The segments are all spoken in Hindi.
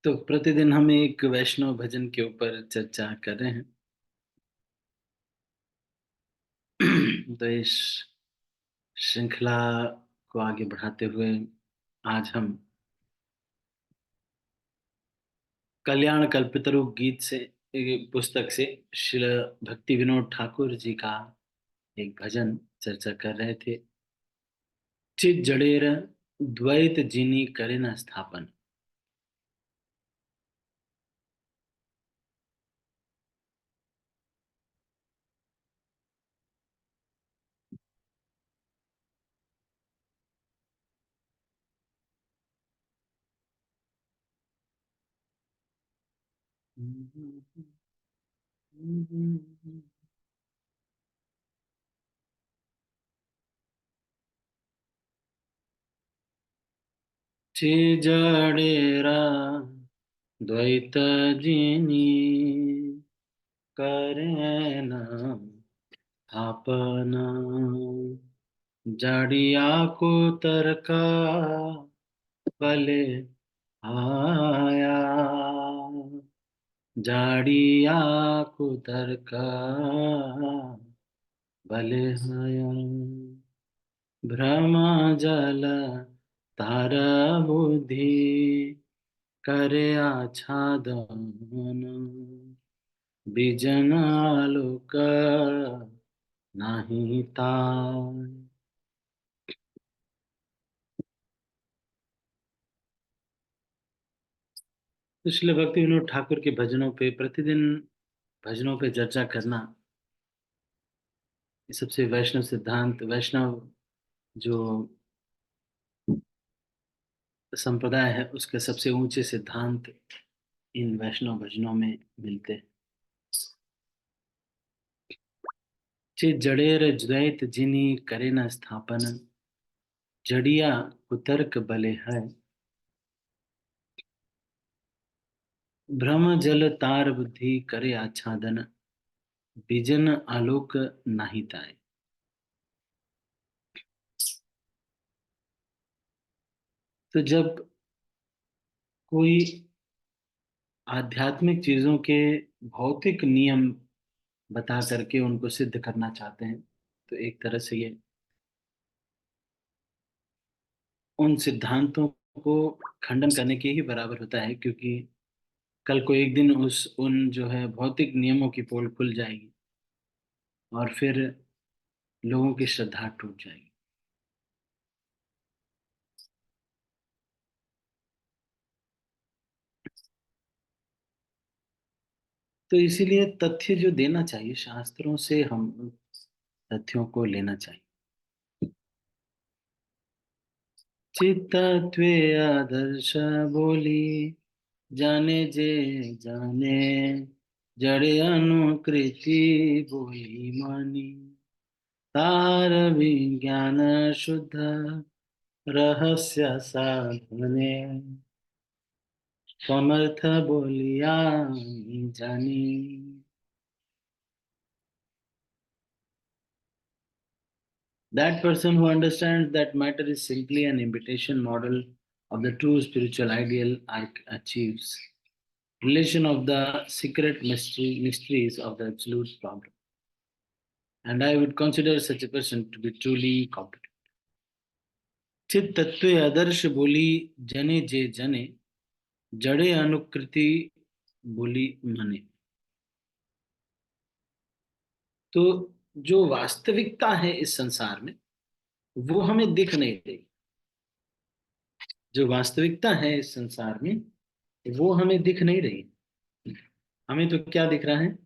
तो प्रतिदिन हम एक वैष्णव भजन के ऊपर चर्चा कर रहे हैं। तो इस श्रृंखला को आगे बढ़ाते हुए आज हम कल्याण कल्पतरु गीत से पुस्तक से श्रील भक्ति विनोद ठाकुर जी का एक भजन चर्चा कर रहे थे। चित जड़ेर द्वैत जिनी करे न स्थापन। चे जड़ेरा द्वैत जिनी करेन स्थापना। जाड़िया को तरका भले आया। जाड़िया को तरका भले आया। भ्रम जल तार बुद्धि करे आच्छादन। बिजन आलोक नहीं ताय। तो श्रील भक्ति विनोद ठाकुर के भजनों पे प्रतिदिन भजनों पे चर्चा करना ये सबसे वैष्णव सिद्धांत वैष्णव जो संप्रदाय है उसके सबसे ऊंचे सिद्धांत इन वैष्णव भजनों में मिलते हैं। चे जड़ेर द्वैत जिनी करे न स्थापन। जड़िया कुतर्क बले है। भ्रम जल तार बुद्धि करे आच्छादन। बिजन आलोक नाही ताय। तो जब कोई आध्यात्मिक चीजों के भौतिक नियम बता करके उनको सिद्ध करना चाहते हैं तो एक तरह से ये उन सिद्धांतों को खंडन करने के ही बराबर होता है, क्योंकि कल को एक दिन उस उन जो है भौतिक नियमों की पोल खुल जाएगी और फिर लोगों की श्रद्धा टूट जाएगी। तो इसीलिए तथ्य जो देना चाहिए शास्त्रों से हम तथ्यों को लेना चाहिए। चित्तत्वे आदर्श बोली जाने जे जाने। जड़े अनुकृति बोली मानी। तार विज्ञान शुद्ध रहस्य साधने। समर्थ बोलिया जानी। That person who understands that matter is simply an imitation model of the true spiritual ideal achieves relation of the secret mysteries of the absolute problem. And I would consider such a person to be truly competent. चित तत्व आदर्श बोली जने जे जने। जड़े अनुकृति बोली मने। तो जो वास्तविकता है इस संसार में वो हमें दिख नहीं रही। जो वास्तविकता है इस संसार में वो हमें दिख नहीं रही। हमें तो क्या दिख रहा है?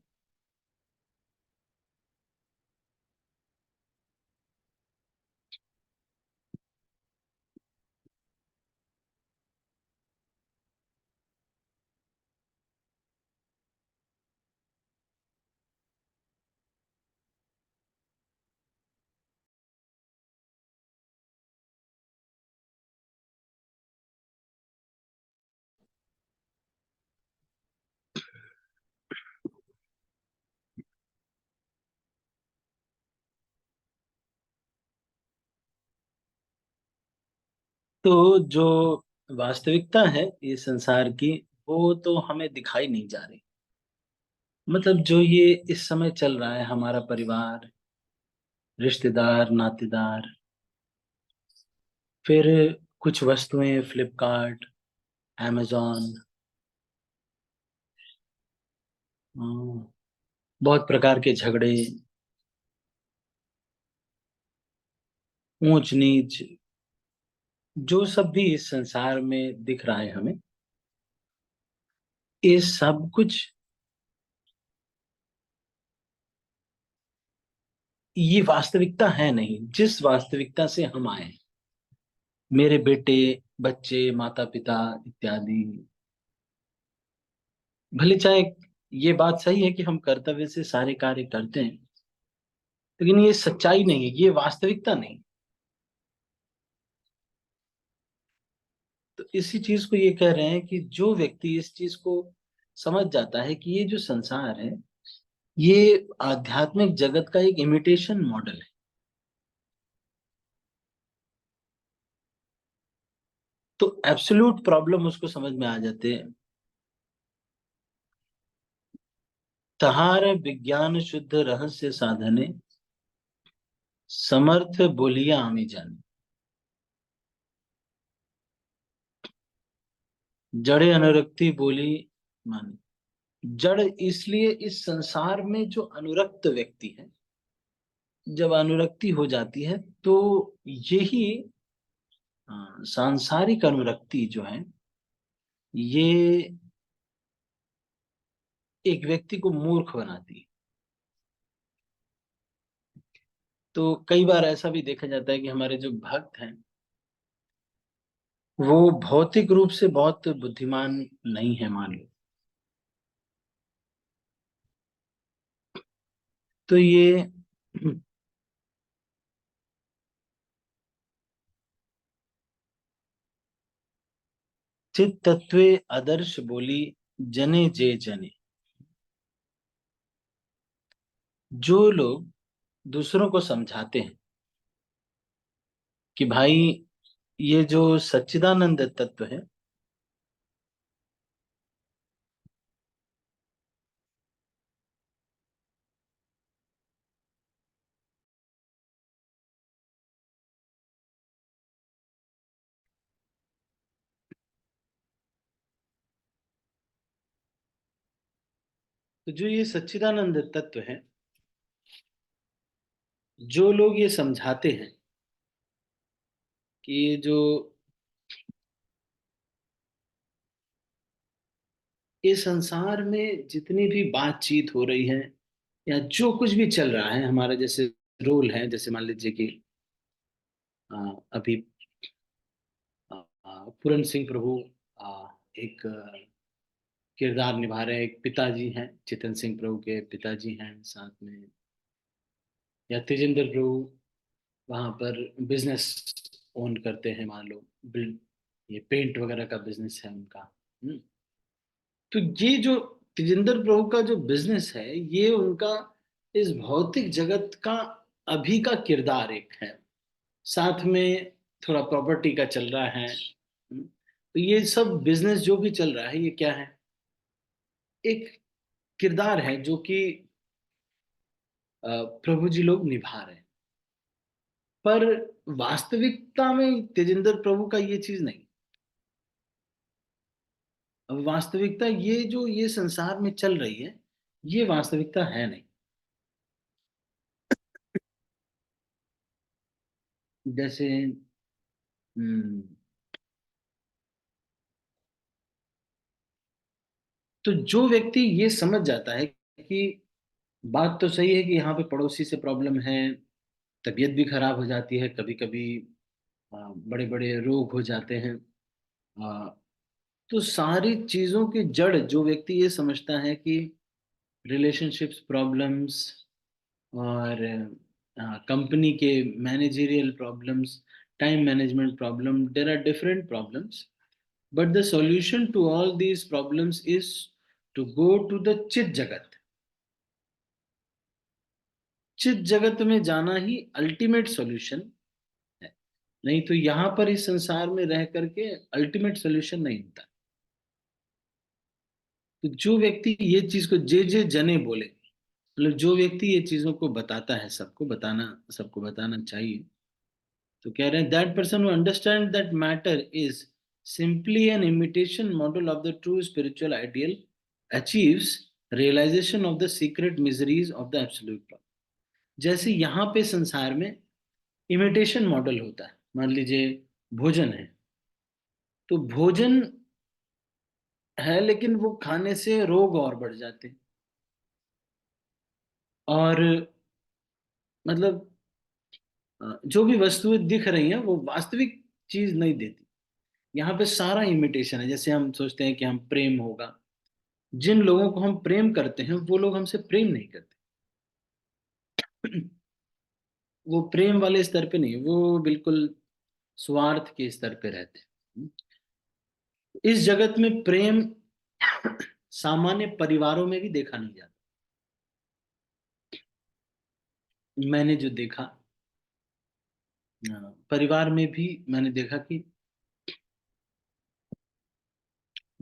तो जो वास्तविकता है इस संसार की वो तो हमें दिखाई नहीं जा रही। मतलब जो ये इस समय चल रहा है, हमारा परिवार, रिश्तेदार, नातेदार, फिर कुछ वस्तुएं, फ्लिपकार्ट, amazon, बहुत प्रकार के झगड़े, ऊंच नीच, जो सब भी इस संसार में दिख रहा है हमें, ये सब कुछ, ये वास्तविकता है नहीं जिस वास्तविकता से हम आए हैं। मेरे बेटे, बच्चे, माता पिता इत्यादि, भले चाहे ये बात सही है कि हम कर्तव्य से सारे कार्य करते हैं, लेकिन ये सच्चाई नहीं है, ये वास्तविकता नहीं। तो इसी चीज को ये कह रहे हैं कि जो व्यक्ति इस चीज को समझ जाता है कि ये जो संसार है, ये आध्यात्मिक जगत का एक इमिटेशन मॉडल है, तो एब्सोल्यूट प्रॉब्लम उसको समझ में आ जाते हैं। तहार विज्ञान शुद्ध रहस्य साधने, समर्थ बोलिया आमी जाने। जड़े अनुरक्ति बोली माने। जड़ इसलिए इस संसार में जो अनुरक्त व्यक्ति है, जब अनुरक्ति हो जाती है तो यही सांसारिक अनुरक्ति जो है, ये एक व्यक्ति को मूर्ख बनाती है। तो कई बार ऐसा भी देखा जाता है कि हमारे जो भक्त हैं, वो भौतिक रूप से बहुत बुद्धिमान नहीं है, मान लो, तो ये चित तत्वे आदर्श बोली, जने जे जने। जो लोग दूसरों को समझाते हैं कि भाई ये जो सच्चिदानंद तत्व है, तो जो ये सच्चिदानंद तत्व है, जो लोग ये समझाते हैं कि ये जो ये संसार में जितनी भी बातचीत हो रही है, या जो कुछ भी चल रहा है, हमारा जैसे रोल है, जैसे मान लीजिए कि अभी पूरन सिंह प्रभु एक किरदार निभा रहे हैं, एक पिताजी हैं, चेतन सिंह प्रभु के पिताजी हैं साथ में, या तेजेंद्र प्रभु वहां पर बिजनेस ओन करते हैं, मान लो बिल्ड, ये पेंट वगैरह का बिजनेस है उनका। तो ये जो तेजेंद्र प्रभु का जो बिजनेस है, ये उनका इस भौतिक जगत का अभी का किरदार एक है, साथ में थोड़ा प्रॉपर्टी का चल रहा है। तो ये सब बिजनेस जो भी चल रहा है, ये क्या है, एक किरदार है जो कि प्रभु जी लोग निभा रहे हैं। पर वास्तविकता में तेजेंद्र प्रभु का ये चीज नहीं। अब वास्तविकता ये जो ये संसार में चल रही है, ये वास्तविकता है नहीं। जैसे हम्म, तो जो व्यक्ति ये समझ जाता है कि बात तो सही है कि यहाँ पे पड़ोसी से प्रॉब्लम है, तबीयत भी खराब हो जाती है कभी कभी, बड़े बड़े रोग हो जाते हैं, आ, तो सारी चीजों की जड़ जो व्यक्ति ये समझता है कि रिलेशनशिप्स प्रॉब्लम्स और कंपनी के managerial problems, time management problem, there are different problems, but the solution to all these problems is to go to the चित जगत। चित जगत में जाना ही अल्टीमेट सॉल्यूशन है, नहीं तो यहाँ पर इस संसार में रह करके अल्टीमेट सॉल्यूशन नहीं होता। तो जो व्यक्ति ये चीज को जे जे जने बोले, मतलब जो व्यक्ति ये चीजों को बताता है, सबको बताना चाहिए, तो कह रहे हैं that person who understand that matter is simply an imitation model of the true spiritual ideal achieves realization of the secret miseries of the absolute law. जैसे यहाँ पे संसार में इमिटेशन मॉडल होता है, मान लीजिए भोजन है, तो भोजन है लेकिन वो खाने से रोग और बढ़ जाते हैं, और मतलब जो भी वस्तुएं दिख रही हैं वो वास्तविक चीज नहीं देती। यहाँ पे सारा इमिटेशन है। जैसे हम सोचते हैं कि हम प्रेम होगा, जिन लोगों को हम प्रेम करते हैं वो लोग हमसे प्रेम नहीं करते। वो प्रेम वाले स्तर पे नहीं, वो बिल्कुल स्वार्थ के स्तर पे रहते हैं। इस जगत में प्रेम सामान्य परिवारों में भी देखा नहीं जाता। मैंने जो देखा, परिवार में भी मैंने देखा कि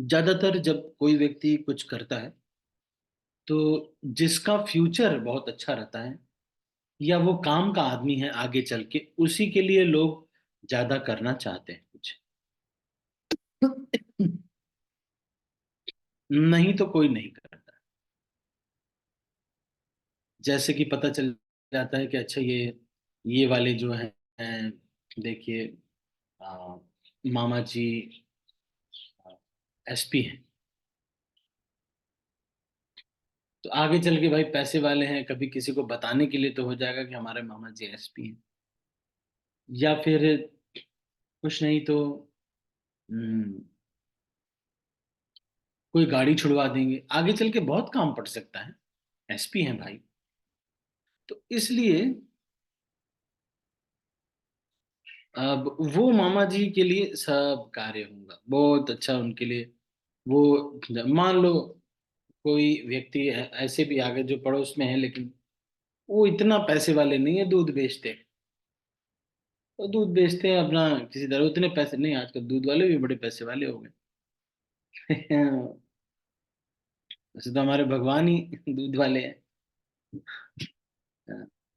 ज्यादातर जब कोई व्यक्ति कुछ करता है, तो जिसका फ्यूचर बहुत अच्छा रहता है या वो काम का आदमी है आगे चल के, उसी के लिए लोग ज्यादा करना चाहते हैं कुछ। नहीं तो कोई नहीं करता। जैसे कि पता चल जाता है कि अच्छा ये वाले जो हैं, देखिए, आ, मामा जी एसपी हैं, तो आगे चल के भाई पैसे वाले हैं, कभी किसी को बताने के लिए तो हो जाएगा कि हमारे मामा जी एसपी हैं। या फिर कुछ नहीं तो हम्म, कोई गाड़ी छुड़वा देंगे, आगे चल के बहुत काम पड़ सकता है, एसपी हैं भाई। तो इसलिए अब वो मामा जी के लिए सब कार्य होगा बहुत अच्छा उनके लिए। वो मान लो कोई व्यक्ति ऐसे भी आगे जो पड़ोस में है, लेकिन वो इतना पैसे वाले नहीं है, दूध बेचते हैं। वो दूध बेचते हैं अपना, किसी तरह उतने पैसे नहीं, आजकल दूध वाले भी बड़े पैसे वाले हो गए। वैसे तो हमारे भगवान ही दूध वाले हैं।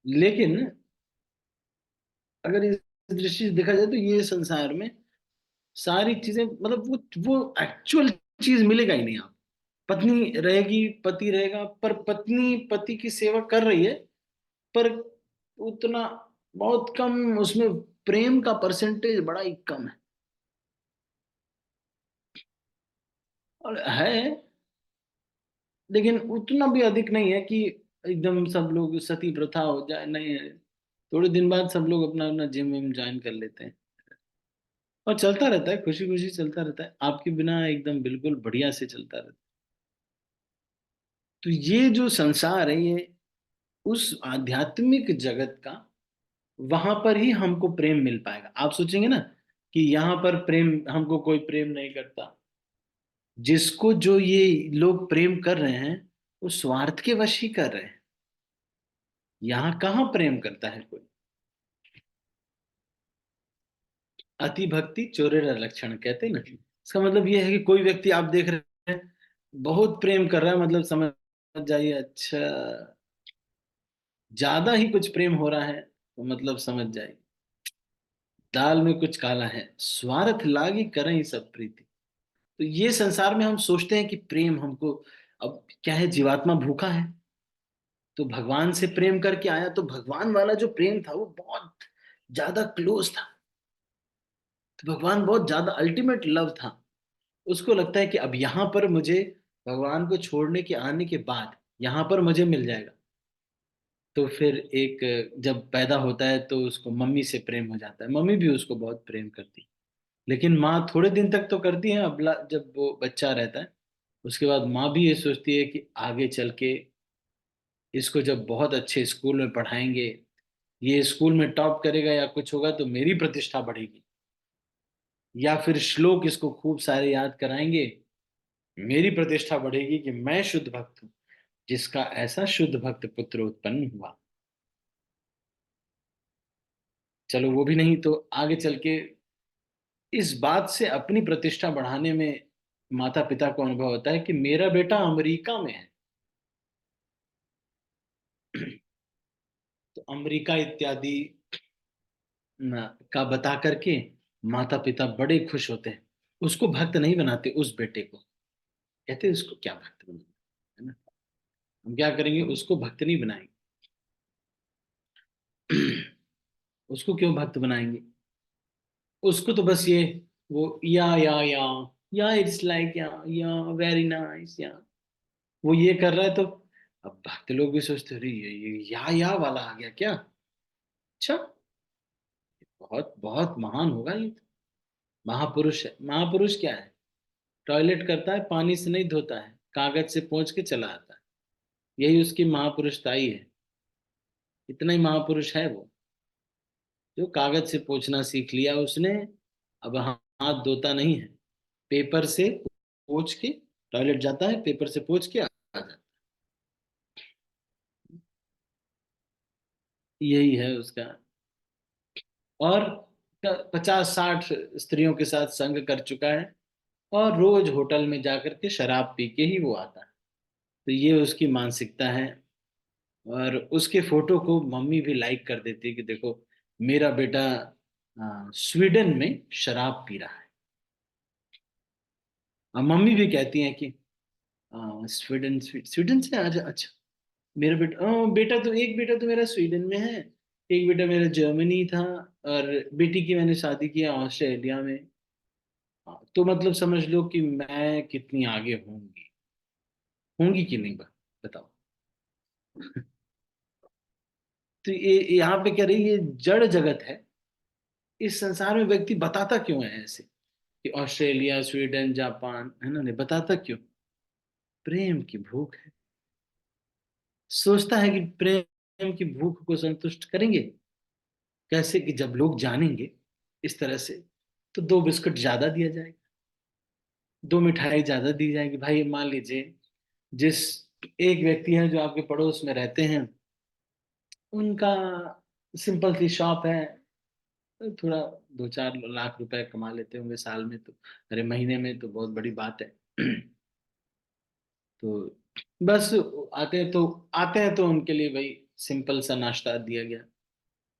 लेकिन अगर इस दृष्टि से देखा जाए तो ये संसार में सारी चीजें, मतलब वो एक्चुअल चीज मिलेगा ही नहीं। आप, पत्नी रहेगी, पति रहेगा, पर पत्नी पति की सेवा कर रही है, पर उतना बहुत कम उसमें, प्रेम का परसेंटेज बड़ा ही कम है। और है, लेकिन उतना भी अधिक नहीं है कि एकदम सब लोग सती प्रथा हो जाए, नहीं है। थोड़े दिन बाद सब लोग अपना अपना जिम विम ज्वाइन कर लेते हैं, और चलता रहता है, खुशी खुशी चलता रहता है, आपके बिना एकदम बिल्कुल बढ़िया से चलता रहता है। तो ये जो संसार है, ये उस आध्यात्मिक जगत का, वहां पर ही हमको प्रेम मिल पाएगा। आप सोचेंगे ना कि यहाँ पर प्रेम, हमको कोई प्रेम नहीं करता, जिसको जो ये लोग प्रेम कर रहे हैं वो स्वार्थ के वश ही कर रहे हैं। यहाँ कहाँ प्रेम करता है कोई। अति भक्ति चोरेरा लक्षण कहते हैं ना, इसका मतलब ये है कि कोई व्यक्ति आप देख रहे हैं बहुत प्रेम कर रहा है, मतलब समझ जाइए, अच्छा ज्यादा ही कुछ प्रेम हो रहा है, तो मतलब समझ जाइए दाल में कुछ काला है, स्वार्थ लागी करें सब प्रीति। तो ये संसार में हम सोचते हैं कि प्रेम हमको, अब क्या है, जीवात्मा भूखा है, तो भगवान से प्रेम करके आया, तो भगवान वाला जो प्रेम था वो बहुत ज्यादा क्लोज था, तो भगवान बहुत ज्यादा अल्टीमेट लव था। उसको लगता है कि अब यहाँ पर मुझे, भगवान को छोड़ने के आने के बाद यहाँ पर मुझे मिल जाएगा। तो फिर एक, जब पैदा होता है तो उसको मम्मी से प्रेम हो जाता है, मम्मी भी उसको बहुत प्रेम करती है, लेकिन माँ थोड़े दिन तक तो करती है। अब जब वो बच्चा रहता है, उसके बाद माँ भी ये सोचती है कि आगे चल के इसको जब बहुत अच्छे स्कूल में पढ़ाएंगे, ये स्कूल में टॉप करेगा या कुछ होगा तो मेरी प्रतिष्ठा बढ़ेगी, या फिर श्लोक इसको खूब सारे याद कराएंगे, मेरी प्रतिष्ठा बढ़ेगी कि मैं शुद्ध भक्त हूँ, जिसका ऐसा शुद्ध भक्त पुत्र उत्पन्न हुआ। चलो वो भी नहीं तो आगे चल के इस बात से अपनी प्रतिष्ठा बढ़ाने में माता पिता को अनुभव होता है कि मेरा बेटा अमेरिका में है। तो अमेरिका इत्यादि का बता करके माता पिता बड़े खुश होते हैं। उसको भक्त नहीं बनाते, उस बेटे को कहते उसको क्या भक्त बनाना है ना। हम क्या करेंगे, उसको भक्त नहीं बनाएंगे। उसको क्यों भक्त बनाएंगे? उसको तो बस ये, वो या इट्स लाइक या वेरी नाइस या, वो ये कर रहा है तो अब भक्त लोग भी सोचते हैं, अरे ये या वाला आ गया क्या, अच्छा, बहुत बहुत महान होगा ये तो, महापुरुष है। महापुरुष क्या है? टॉयलेट करता है, पानी से नहीं धोता है, कागज से पोंछ के चला आता है। यही उसकी महापुरुषताई है। इतना ही महापुरुष है वो, जो कागज से पोंछना सीख लिया उसने। अब हाथ धोता नहीं है, पेपर से पोंछ के टॉयलेट जाता है, पेपर से पोंछ के आ जाता है। यही है उसका। और 50-60 स्त्रियों के साथ संग कर चुका है, और रोज होटल में जाकर के शराब पी के ही वो आता है। तो ये उसकी मानसिकता है। और उसके फोटो को मम्मी भी लाइक कर देती है कि देखो मेरा बेटा स्वीडन में शराब पी रहा है। और मम्मी भी कहती हैं कि स्वीडन स्वीडन से अच्छा अच्छा, मेरा बेटा बेटा तो एक बेटा तो मेरा स्वीडन में है, एक बेटा मेरा जर्मनी था, और बेटी की मैंने शादी किया ऑस्ट्रेलिया में। तो मतलब समझ लो कि मैं कितनी आगे होंगी, होंगी कि नहीं बताओ। तो ये यहाँ पे कह रही ये जड़ जगत है। इस संसार में व्यक्ति बताता क्यों है ऐसे कि ऑस्ट्रेलिया स्वीडन जापान है ना, नहीं बताता क्यों? प्रेम की भूख है। सोचता है कि प्रेम की भूख को संतुष्ट करेंगे कैसे, कि जब लोग जानेंगे इस तरह से तो 2 बिस्कुट ज्यादा दिया जाएगा, 2 मिठाई ज्यादा दी जाएगी। भाई मान लीजिए जिस एक व्यक्ति है जो आपके पड़ोस में रहते हैं, उनका सिंपल सी शॉप है, तो थोड़ा 2-4 लाख रुपए कमा लेते होंगे साल में, तो अरे महीने में तो बहुत बड़ी बात है। तो बस आते हैं तो उनके लिए भाई सिंपल सा नाश्ता दिया गया,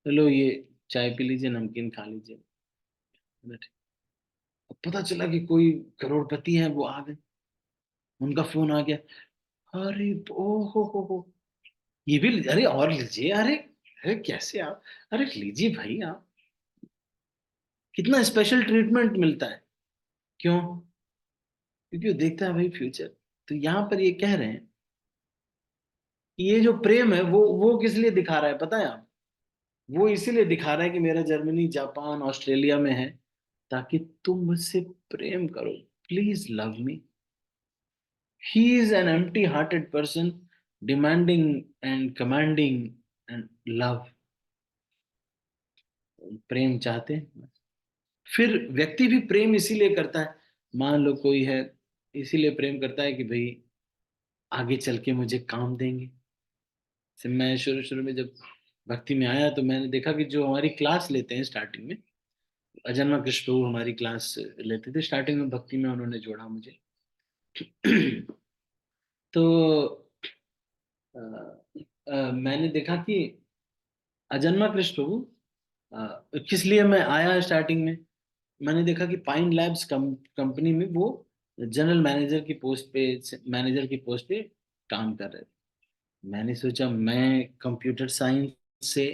चलो ये चाय पी लीजिए, नमकीन खा लीजिए। अब पता चला कि कोई करोड़पति है, वो आ गए, उनका फोन आ गया। अरे ओ हो, ये भी अरे और लीजिए, अरे अरे कैसे आप, अरे लीजिए भाई आप, कितना स्पेशल ट्रीटमेंट मिलता है। क्यों? क्योंकि वो देखता है भाई फ्यूचर। तो यहाँ पर ये कह रहे हैं कि ये जो प्रेम है वो किस लिए दिखा रहा है पता है आप? वो इसीलिए दिखा रहा है कि मेरा जर्मनी जापान ऑस्ट्रेलिया में है, ताकि तुम मुझसे प्रेम करो, please love me. He is an empty hearted person demanding and commanding and love, प्रेम चाहते हैं। फिर व्यक्ति भी प्रेम इसीलिए करता है, मान लो कोई है, इसीलिए प्रेम करता है कि भाई आगे चल के मुझे काम देंगे। से मैं शुरू शुरू में जब भक्ति में आया तो मैंने देखा कि जो हमारी क्लास लेते हैं स्टार्टिंग में, अजन्मा कृष्ण प्रभु हमारी क्लास लेते थे स्टार्टिंग में, भक्ति में उन्होंने जोड़ा मुझे। तो मैंने देखा कि अजन्मा कृष्ण प्रभु किस लिए मैं आया स्टार्टिंग में, मैंने देखा कि पाइन लैब्स कंपनी में वो जनरल मैनेजर की पोस्ट पे काम कर रहे थे। मैंने सोचा मैं कंप्यूटर साइंस से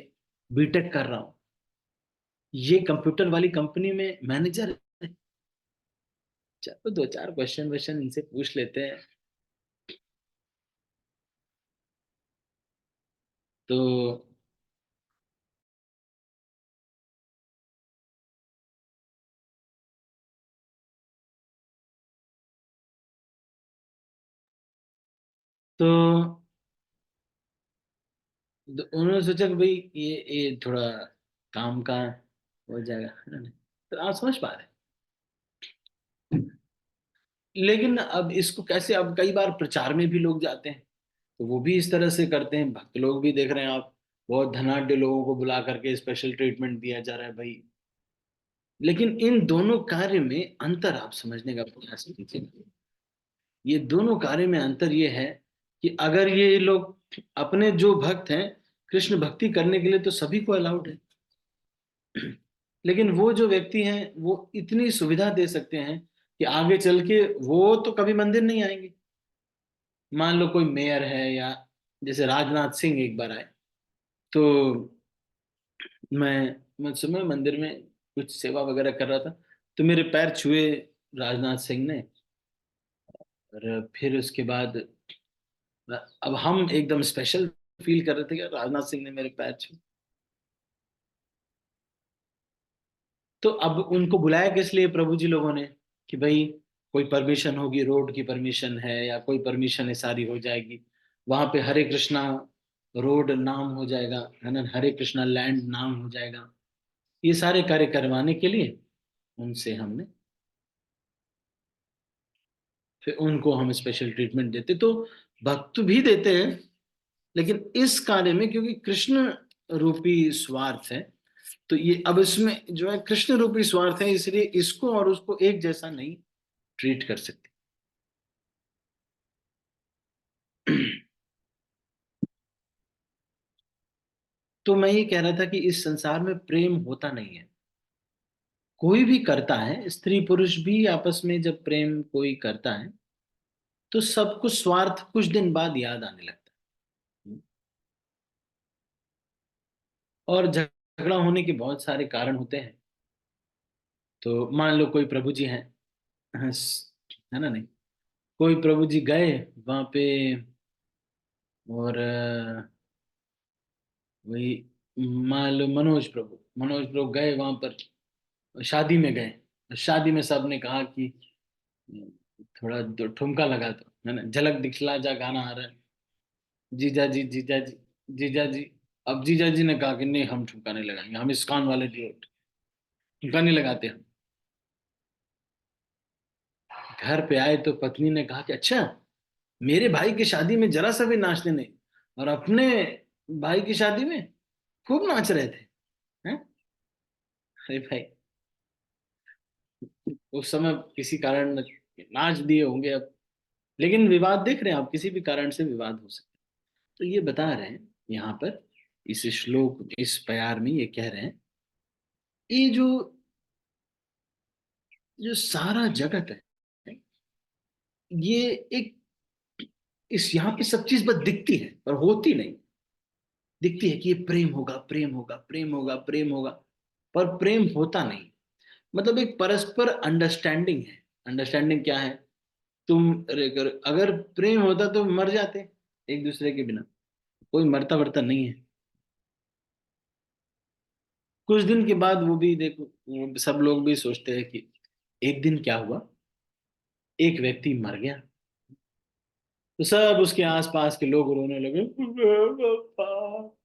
बीटेक कर रहा हूँ, ये कंप्यूटर वाली कंपनी में मैनेजर है। चलो 2-4 क्वेश्चन इनसे पूछ लेते हैं। तो तो उन्होंने सोचा कि भाई ये थोड़ा काम का हो जाएगा है ना, तो आप समझ पा रहे हैं। लेकिन अब इसको कैसे, अब कई बार प्रचार में भी लोग जाते हैं तो वो भी इस तरह से करते हैं, भक्त लोग भी देख रहे हैं आप, बहुत धनाढ्य लोगों को बुला करके स्पेशल ट्रीटमेंट दिया जा रहा है भाई, लेकिन इन दोनों कार्य में अंतर आप समझने का प्रयास कीजिए। ये दोनों कार्य में अंतर ये है कि अगर ये लोग अपने जो भक्त हैं कृष्ण भक्ति करने के लिए तो सभी को अलाउड है, लेकिन वो जो व्यक्ति हैं वो इतनी सुविधा दे सकते हैं कि आगे चल के वो तो कभी मंदिर नहीं आएंगे। मान लो कोई मेयर है, या जैसे राजनाथ सिंह एक बार आए, तो मैं सुबह मंदिर में कुछ सेवा वगैरह कर रहा था, तो मेरे पैर छुए राजनाथ सिंह ने। और फिर उसके बाद अब हम एकदम स्पेशल फील कर रहे थे कि राजनाथ सिंह ने मेरे पैर छुए। तो अब उनको बुलाया किस लिए प्रभु जी लोगों ने, कि भाई कोई परमिशन होगी, रोड की परमिशन है या कोई परमिशन है सारी हो जाएगी, वहां पे हरे कृष्णा रोड नाम हो जाएगा, है ना, हरे कृष्णा लैंड नाम हो जाएगा। ये सारे कार्य करवाने के लिए उनसे हमने, फिर उनको हम स्पेशल ट्रीटमेंट देते, तो भक्त भी देते हैं। लेकिन इस कार्य में क्योंकि कृष्ण रूपी स्वार्थ है, तो ये अब इसमें जो है कृष्ण रूपी स्वार्थ है, इसलिए इसको और उसको एक जैसा नहीं ट्रीट कर सकते। तो मैं ये कह रहा था कि इस संसार में प्रेम होता नहीं है। कोई भी करता है, स्त्री पुरुष भी आपस में जब प्रेम कोई करता है, तो सबको स्वार्थ कुछ दिन बाद याद आने लगता है। और झगड़ा होने के बहुत सारे कारण होते हैं। तो मान लो कोई प्रभु जी हैं, है ना, नहीं, कोई प्रभु जी गए वहां पे, और वही मान लो मनोज प्रभु गए वहां पर, शादी में गए, शादी में सबने कहा कि थोड़ा दो ठुमका लगा दो, है ना, झलक दिखला जा गाना आ रहा है, जीजा जी जीजा जी जीजा जी। अब जीजा जी ने कहा कि नहीं, हम ठुमका नहीं लगाएंगे, हम इस्कॉन वाले जो ठुमका नहीं लगाते हम। घर पे आए तो पत्नी ने कहा कि अच्छा, मेरे भाई की शादी में जरा सा भी नाचने नहीं, और अपने भाई की शादी में खूब नाच रहे थे, हैं? अरे भाई, उस समय किसी कारण नाच दिए होंगे अब, लेकिन विवाद देख रहे हैं आप, किसी भी कारण से विवाद हो सकता है। तो ये बता रहे हैं यहाँ पर, इस श्लोक इस प्यार में ये कह रहे हैं, ये जो जो सारा जगत है, ये एक, इस यहाँ पे सब चीज बस दिखती है पर होती नहीं। दिखती है कि ये प्रेम होगा, प्रेम होगा, प्रेम होगा, प्रेम होगा, पर प्रेम होता नहीं। मतलब एक परस्पर अंडरस्टैंडिंग है। अंडरस्टैंडिंग क्या है? तुम अगर प्रेम होता तो मर जाते एक दूसरे के बिना। कोई मरता वरता नहीं है। कुछ दिन के बाद वो भी देखो, वो सब लोग भी सोचते हैं कि एक दिन क्या हुआ, एक व्यक्ति मर गया, तो सब उसके आसपास के लोग रोने लगे, पापा,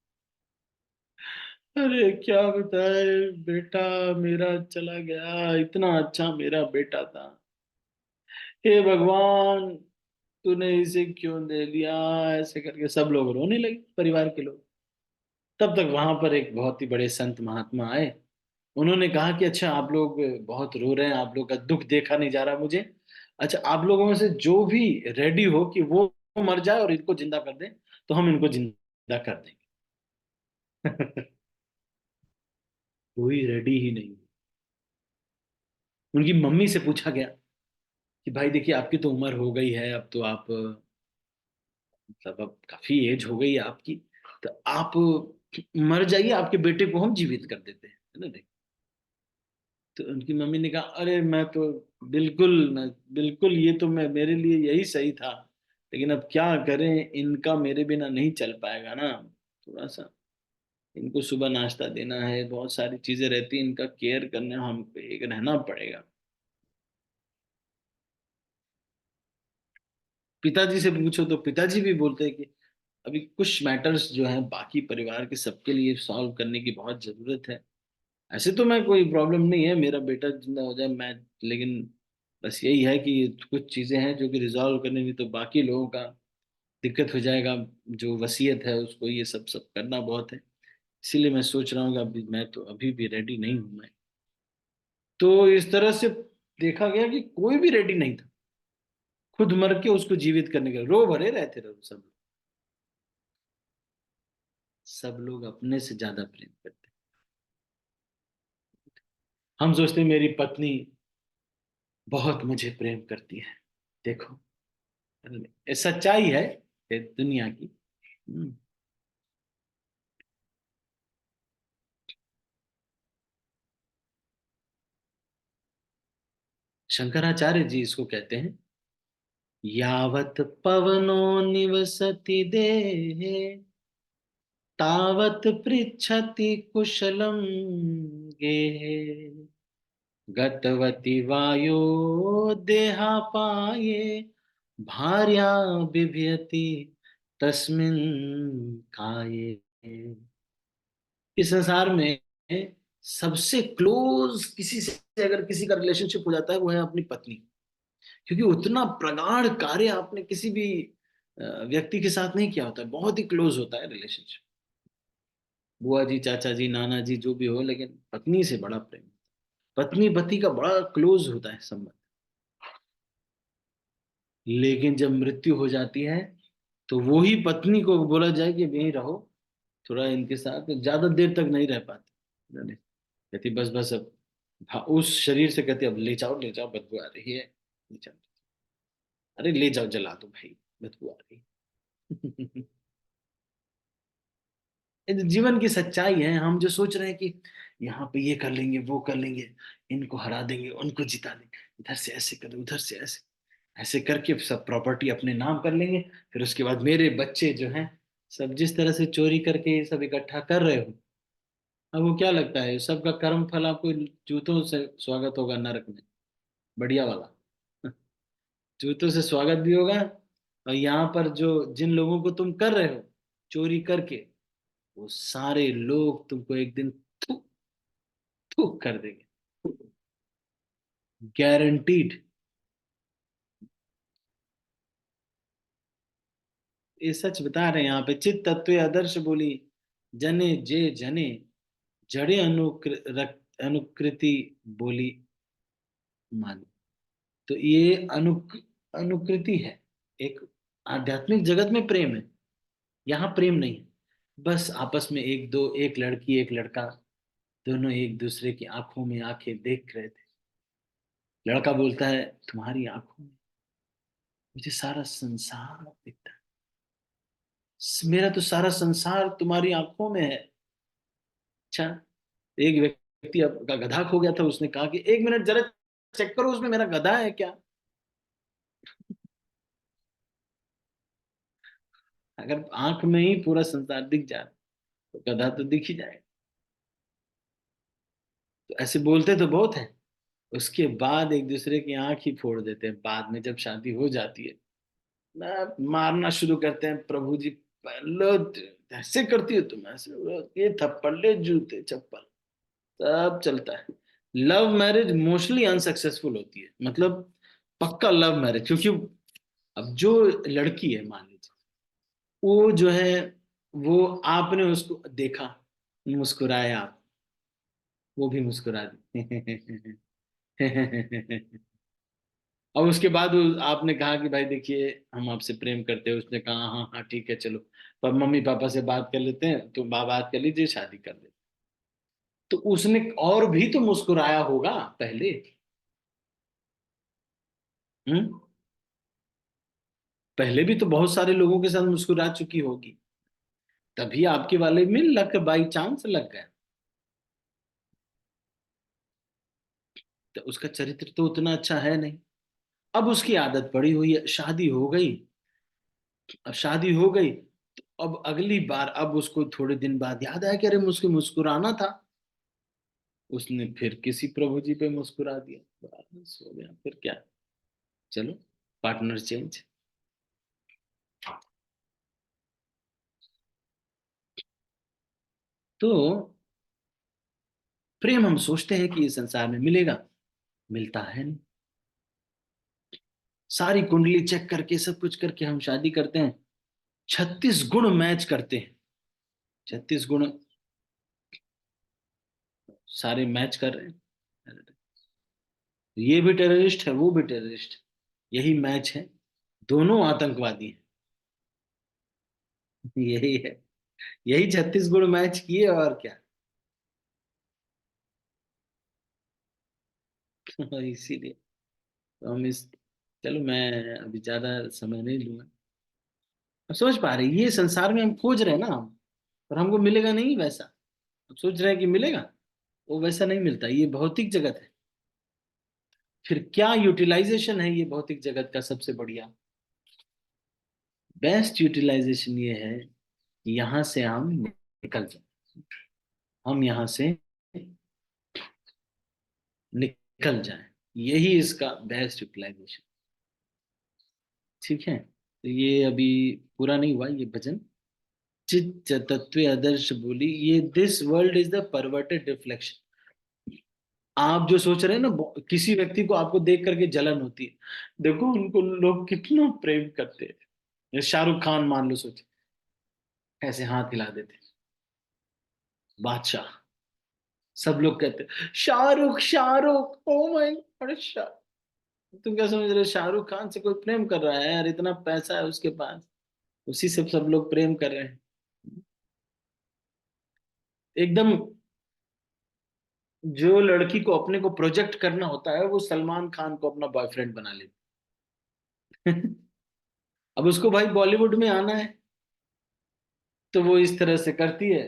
अरे क्या बताए, बेटा मेरा चला गया, इतना अच्छा मेरा बेटा था, हे भगवान, तूने इसे क्यों दे दिया। ऐसे करके सब लोग रोने लगे, परिवार के लोग। तब तक वहां पर एक बहुत ही बड़े संत महात्मा आए। उन्होंने कहा कि अच्छा, आप लोग बहुत रो रहे हैं, आप लोग का दुख देखा नहीं जा रहा मुझे। अच्छा, आप लोगों में से जो भी रेडी हो कि वो मर जाए और इनको जिंदा कर दे, तो हम इनको जिंदा कर देंगे। कोई रेडी ही नहीं। उनकी मम्मी से पूछा गया कि भाई देखिए, आपकी तो उम्र हो गई है, अब तो आप मतलब अब काफी एज हो गई है आपकी, तो आप मर जाइए, आपके बेटे को हम जीवित कर देते हैं, है ना, देख। तो उनकी मम्मी ने कहा, अरे मैं तो बिल्कुल ये तो मैं, मेरे लिए यही सही था, लेकिन अब क्या करें, इनका मेरे बिना नहीं चल पाएगा ना। थोड़ा सा इनको सुबह नाश्ता देना है, बहुत सारी चीजें रहती हैं, इनका केयर करने हम पे एक रहना पड़ेगा। पिताजी से पूछो तो पिताजी भी बोलते हैं कि अभी कुछ मैटर्स जो हैं बाकी परिवार के सबके लिए सॉल्व करने की बहुत जरूरत है। ऐसे तो मैं, कोई प्रॉब्लम नहीं है, मेरा बेटा जिंदा हो जाए मैं, लेकिन बस यही है कि कुछ चीजें हैं जो कि रिजॉल्व करने में, तो बाकी लोगों का दिक्कत हो जाएगा। जो वसीयत है उसको ये सब सब करना बहुत है। इसीलिए मैं सोच रहा हूँ कि अभी मैं तो अभी भी रेडी नहीं हूँ मैं। तो इस तरह से देखा गया कि कोई भी रेडी नहीं था खुद मर के उसको जीवित करने के लिए। रो भरे रहते रहो सब। सब लोग अपने से ज्यादा प्रेम करते हैं। हम सोचते हैं मेरी पत्नी बहुत मुझे प्रेम करती है। देखो, ये सच्चाई है ये दुनिया की। हम्म। शंकराचार्य जी इसको कहते हैं, यावत पवनो निवसति देहे तावत पृच्छति कुशलम गेहे गतवती वायो देहापाये भार्या बिभ्यति तस्मिन् काये। इस संसार में सबसे क्लोज किसी से अगर किसी का रिलेशनशिप हो जाता है वो है अपनी पत्नी। क्योंकि उतना प्रगाढ़ कार्य आपने किसी भी व्यक्ति के साथ नहीं किया होता है, बहुत ही क्लोज होता है रिलेशनशिप। बुआ जी, चाचा जी, नाना जी, जो भी हो, लेकिन पत्नी से बड़ा प्रेम। पत्नी पति का बड़ा क्लोज होता है संबंध। लेकिन जब मृत्यु हो जाती है तो वो ही पत्नी को बोला जाए कि यहीं रहो, थोड़ा इनके साथ ज्यादा देर तक नहीं रह पाती। जाने, कहती बस बस अब। हाँ, उस शरीर से कहती अब ले जाओ, बदबू आ रही है, ले जाओ। अरे ले जाओ, जला दो भाई, बदबू आ रही है। ये तो जीवन की सच्चाई है। हम जो सोच रहे हैं कि यहाँ पे ये कर लेंगे, वो कर लेंगे, इनको हरा देंगे, उनको जिता देंगे, इधर से ऐसे कर, उधर से ऐसे, ऐसे करके सब प्रॉपर्टी अपने नाम कर लेंगे। फिर उसके बाद मेरे बच्चे जो हैं, सब जिस तरह से चोरी करके ये सब इकट्ठा कर रहे हो, अब वो क्या लगता है सबका कर्म फल आपको जूतों से स्वागत होगा नरक में, बढ़िया वाला। जूतों से स्वागत भी होगा। और यहाँ पर जो जिन लोगों को तुम कर रहे हो चोरी करके, वो सारे लोग तुमको एक दिन थू थू कर देंगे, गारंटीड। ये सच बता रहे हैं यहाँ पे। चित तत्व आदर्श बोली, जने जे जने जड़े अनुकृति बोली मानी। तो ये अनुकृति है। एक आध्यात्मिक जगत में प्रेम है, यहाँ प्रेम नहीं है। बस आपस में एक दो, एक लड़की एक लड़का, दोनों एक दूसरे की आंखों में आंखें देख रहे थे। लड़का बोलता है तुम्हारी आंखों में मुझे सारा संसार दिखता है, मेरा तो सारा संसार तुम्हारी आंखों में है। अच्छा, एक व्यक्ति का गधा खो गया था, उसने कहा कि एक मिनट जरा चेक करो उसमें मेरा गधा है क्या। अगर आंख में ही पूरा संसार दिख जाए तो गधा तो दिख ही जाएगा। तो ऐसे बोलते तो बहुत है, उसके बाद एक दूसरे की आंख ही फोड़ देते हैं बाद में जब शादी हो जाती है ना। मारना शुरू करते हैं, प्रभु जी लो, ऐसे करती हो तुम, ऐसे ये थप्पड़ ले, जूते चप्पल सब चलता है। लव मैरिज मोस्टली अनसक्सेसफुल होती है, मतलब पक्का लव मैरिज। क्योंकि अब जो लड़की है मान लीजिए, वो जो है, वो आपने उसको देखा, मुस्कुराया आप, वो भी मुस्कुरा दी। और उसके बाद आपने कहा कि भाई देखिए हम आपसे प्रेम करते हैं, उसने कहा हाँ हाँ ठीक है चलो, पर मम्मी पापा से बात कर लेते हैं, तो बात कर लीजिए, शादी कर लेते। तो उसने और भी तो मुस्कुराया होगा पहले। हम्म। पहले भी तो बहुत सारे लोगों के साथ मुस्कुरा चुकी होगी, तभी आपके वाले में लक बाई चांस लग गया। तो उसका चरित्र तो उतना अच्छा है नहीं। अब उसकी आदत पड़ी हुई है, शादी हो गई। अब शादी हो गई तो अब अगली बार, अब उसको थोड़े दिन बाद याद आया कि अरे मुझको मुस्कुराना था। उसने फिर किसी प्रभु जी पे मुस्कुरा दिया, बस हो गया, फिर क्या। चलो, पार्टनर चेंज। तो प्रेम हम सोचते हैं कि इस संसार में मिलेगा, मिलता है नहीं। सारी कुंडली चेक करके सब कुछ करके हम शादी करते हैं, 36 गुण मैच करते हैं, 36 गुण सारे मैच कर रहे हैं। ये भी टेररिस्ट है, वो भी टेररिस्ट, यही मैच है, दोनों आतंकवादी हैं। यही है, यही छत्तीसगढ़ मैच किए और क्या। इसीलिए तो हम इस, चलो मैं अभी ज्यादा समय नहीं लूंगा। अब सोच पा रहे ये संसार में हम खोज रहे हैं ना हम, पर हमको मिलेगा नहीं वैसा। हम सोच रहे हैं कि मिलेगा, वो वैसा नहीं मिलता, ये भौतिक जगत है। फिर क्या यूटिलाइजेशन है ये भौतिक जगत का सबसे बढ़िया, बेस्ट यूटिलाइजेशन ये है कि यहाँ से हम निकल जाए, हम यहाँ से निकल जाए, यही इसका बेस्ट यूटिलाइजेशन। ठीक है, तो ये अभी पूरा नहीं हुआ ये भजन। चित तत्व आदर्श बोली, ये this world is the perverted reflection. आप जो सोच रहे हैं ना, किसी व्यक्ति को आपको देख करके जलन होती है, देखो उनको लोग कितना प्रेम करते हैं। शाहरुख खान मान लो, सोच, ऐसे हाथ हिला देते, बादशाह, सब लोग कहते हैं शाहरुख शाहरुख, ओ माय अरे शाह। तुम क्या समझ रहे हो, शाहरुख खान से कोई प्रेम कर रहा है यार, इतना पैसा है उसके पास, उसी से सब लोग प्रेम कर रहे हैं। एकदम, जो लड़की को अपने को प्रोजेक्ट करना होता है वो सलमान खान को अपना बॉयफ्रेंड बना लेती। अब उसको भाई बॉलीवुड में आना है, तो वो इस तरह से करती है।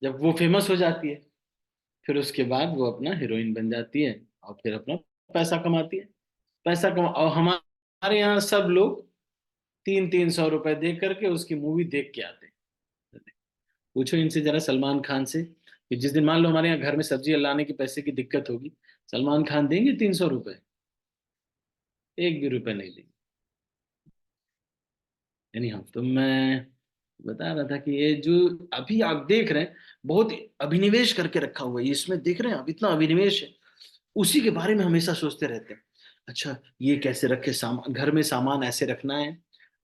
जब वो फेमस हो जाती है, फिर उसके बाद वो अपना हीरोइन बन जाती है, और फिर अपना पैसा कमाती है। पैसा कमा, और हमारे यहाँ सब लोग 300-300 रुपए दे करके उसकी मूवी देख के आते हैं। पूछो इनसे जरा, सलमान खान से, कि जिस दिन मान लो हमारे यहाँ घर में सब्जी लाने के पैसे की दिक्कत होगी, सलमान खान देंगे 300 रुपए? एक भी रुपए नहीं देंगे। यानी हम, तो मैं बता रहा था कि ये जो अभी आप देख रहे हैं, बहुत अभिनिवेश करके रखा हुआ है इसमें, देख रहे हैं आप, इतना अभिनिवेश है, उसी के बारे में हमेशा सोचते रहते हैं। अच्छा ये कैसे रखे, सामान घर में सामान ऐसे रखना है,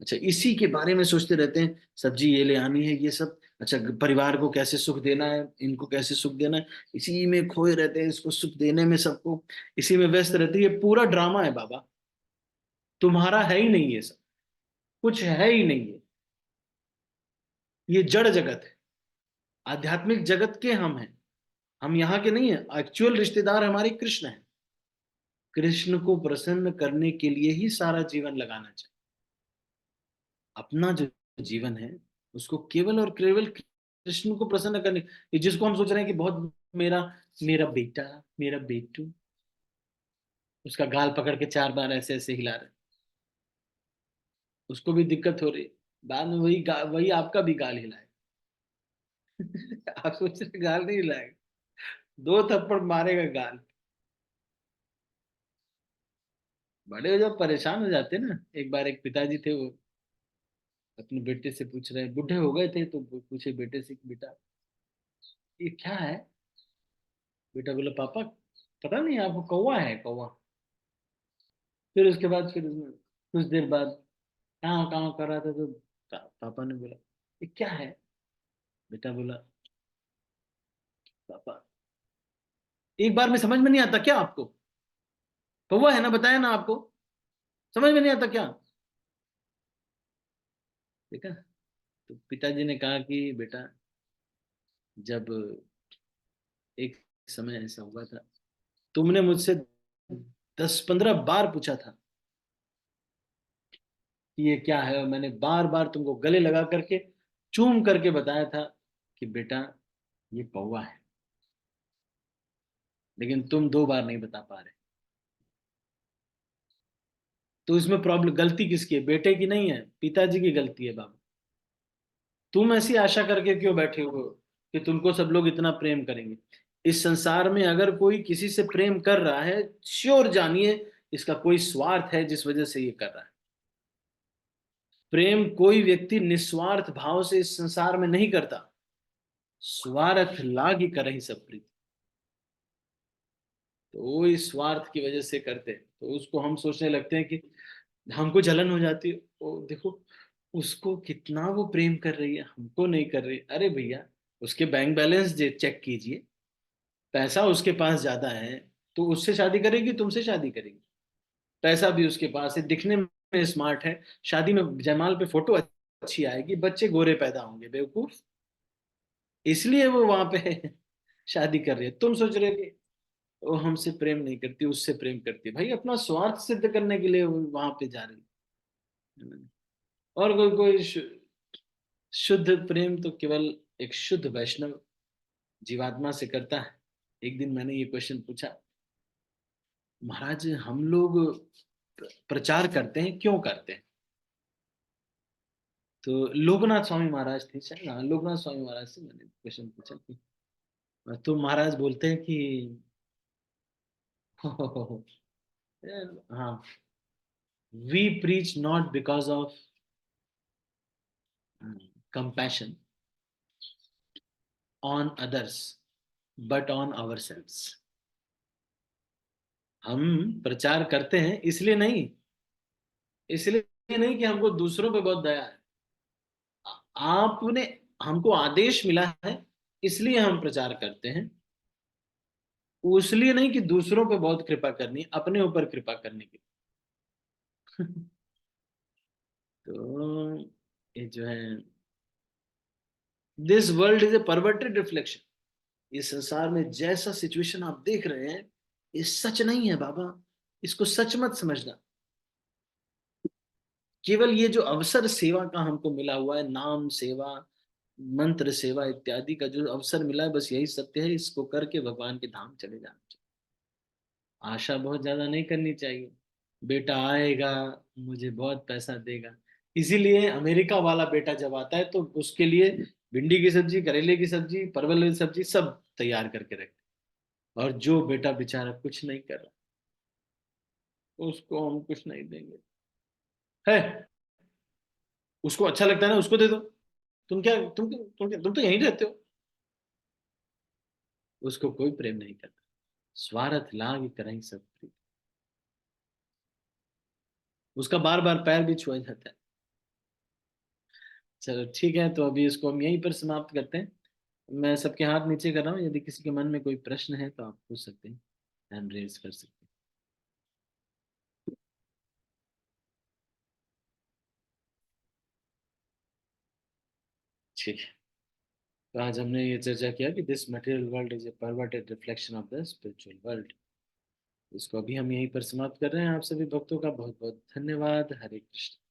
अच्छा इसी के बारे में सोचते रहते हैं, सब्जी ये ले आनी है, ये सब, अच्छा परिवार को कैसे सुख देना है, इनको कैसे सुख देना है, इसी में खोए रहते हैं, इसको सुख देने में सबको, इसी में व्यस्त रहते हैं। ये पूरा ड्रामा है बाबा, तुम्हारा है ही नहीं ये सब, कुछ है ही नहीं है, ये जड़ जगत है। आध्यात्मिक जगत के हम हैं, हम यहाँ के नहीं है, एक्चुअल रिश्तेदार हमारे कृष्ण है। कृष्ण को प्रसन्न करने के लिए ही सारा जीवन लगाना चाहिए। अपना जो जीवन है उसको केवल और केवल कृष्ण को प्रसन्न करने, ये जिसको हम सोच रहे हैं कि बहुत मेरा, मेरा बेटा, मेरा बेटू, उसका गाल पकड़ के 4 बार ऐसे ऐसे हिला रहे, उसको भी दिक्कत हो रही, बाद में वही आपका भी गाल हिलाए। आप सोच रहे गाल नहीं हिलाएगा, 2 थप्पड़ मारेगा गाल। बड़े हो जब परेशान हो जाते हैं ना। एक बार एक पिताजी थे, वो अपने बेटे से पूछ रहे, बूढ़े हो गए थे, तो पूछे बेटे से कि बेटा ये क्या है। बेटा बोला पापा पता नहीं आपको, कौवा है कौवा। फिर उसके बाद फिर उसने कुछ देर बाद कहाँ कहाँ कर रहा था, तो पापा ने बोला ये क्या है। बेटा बोला पापा एक बार में समझ में नहीं आता क्या आपको, कौवा है ना, बताया ना आपको, समझ में नहीं आता क्या। देखा, तो पिताजी ने कहा कि बेटा जब एक समय ऐसा हुआ था, तुमने मुझसे 10-15 बार पूछा था कि ये क्या है, और मैंने बार बार तुमको गले लगा करके चूम करके बताया था कि बेटा ये कौवा है, लेकिन तुम 2 बार नहीं बता पा रहे। तो इसमें प्रॉब्लम, गलती किसकी है, बेटे की नहीं है, पिताजी की गलती है बाबा। तुम ऐसी आशा करके क्यों बैठे हो कि तुमको सब लोग इतना प्रेम करेंगे। इस संसार में अगर कोई किसी से प्रेम कर रहा है, श्योर जानिए इसका कोई स्वार्थ है जिस वजह से ये कर रहा है। प्रेम कोई व्यक्ति निस्वार्थ भाव से इस संसार में नहीं करता, स्वार्थ लागी करहि सब प्रीति। तो वो इस स्वार्थ की वजह से करते हैं, तो उसको हम सोचने लगते हैं कि हमको जलन हो जाती है, ओ देखो उसको कितना वो प्रेम कर रही है, हमको नहीं कर रही। अरे भैया उसके बैंक बैलेंस चेक कीजिए, पैसा उसके पास ज्यादा है, तो उससे शादी करेगी, तुमसे शादी करेगी। पैसा भी उसके पास है, दिखने में स्मार्ट है, शादी में जयमाल पे फोटो अच्छी आएगी, बच्चे गोरे पैदा होंगे, बेवकूफ। इसलिए वो वहां पे शादी कर रही है। तुम सोच रहे हो कि वो हमसे प्रेम नहीं करती, उससे प्रेम करती है। भाई अपना स्वार्थ सिद्ध करने के लिए वो वहां पे जा रही है। और कोई कोई शुद्ध प्रेम तो केवल एक शुद्ध वैष्णव जीवात्मा से करता है। एक दिन मैंने ये क्वेश्चन पूछा, महाराज हम लोग प्रचार करते हैं, क्यों करते हैं? तो लोकनाथ स्वामी महाराज थे शायद, हाँ लोकनाथ स्वामी महाराज से मैंने क्वेश्चन पूछा कि, तो महाराज बोलते हैं कि हाँ, we preach not because of compassion on others but on ourselves। हम प्रचार करते हैं इसलिए नहीं, इसलिए नहीं कि हमको दूसरों पे बहुत दया है। आपने, हमको आदेश मिला है इसलिए हम प्रचार करते हैं, उसलिए नहीं कि दूसरों पे बहुत कृपा करनी, अपने ऊपर कृपा करने की। तो ये जो है, this world is a perverted reflection. इस संसार में जैसा सिचुएशन आप देख रहे हैं, ये सच नहीं है बाबा, इसको सच मत समझना। केवल ये जो अवसर सेवा का हमको मिला हुआ है, नाम सेवा, मंत्र सेवा इत्यादि का जो अवसर मिला है, बस यही सत्य है, इसको करके भगवान के धाम चले जाना चाहिए। आशा बहुत ज्यादा नहीं करनी चाहिए, बेटा आएगा मुझे बहुत पैसा देगा। इसीलिए अमेरिका वाला बेटा जब आता है तो उसके लिए भिंडी की सब्जी, करेले की सब्जी, परवल की सब्जी सब तैयार करके रखते। और जो बेटा बेचारा कुछ नहीं कर रहा, उसको हम कुछ नहीं देंगे। है, उसको अच्छा लगता है ना, उसको दे दो। तुम तो यहीं रहते हो। उसको कोई प्रेम नहीं करता, स्वार्थ लाग करहीं सब प्रीत। उसका बार बार पैर भी छुआ जाता है। चलो ठीक है, तो अभी इसको हम यहीं पर समाप्त करते हैं। मैं सबके हाथ नीचे कर रहा हूँ, यदि किसी के मन में कोई प्रश्न है तो आप पूछ सकते हैं, हैंड रेज कर सकते हैं। ठीक है, तो आज हमने ये चर्चा किया कि this material world is a perverted reflection of the spiritual world. इसको अभी हम यहीं पर समाप्त कर रहे हैं। आप सभी भक्तों का बहुत बहुत धन्यवाद। हरे कृष्ण।